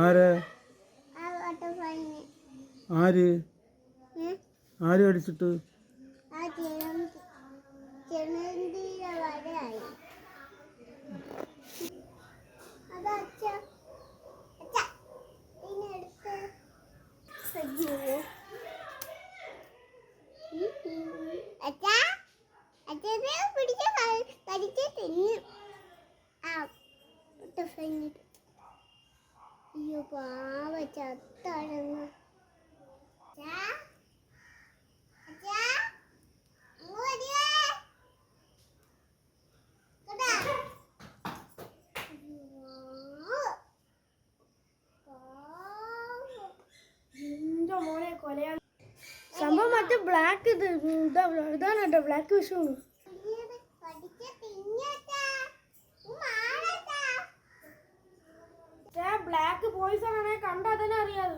ആര് ആര് ആര് കടിച്ചിട്ട്? അയ്യോ പാവ ചത്താണെന്ന്. സംഭവം മറ്റേ ബ്ലാക്ക് ഇതാണ് കേട്ടോ, ബ്ലാക്ക് വിഷു. ബ്ലാക്ക് പോയിസൺ ആണെങ്കിൽ കണ്ടാൽ തന്നെ അറിയാതെ.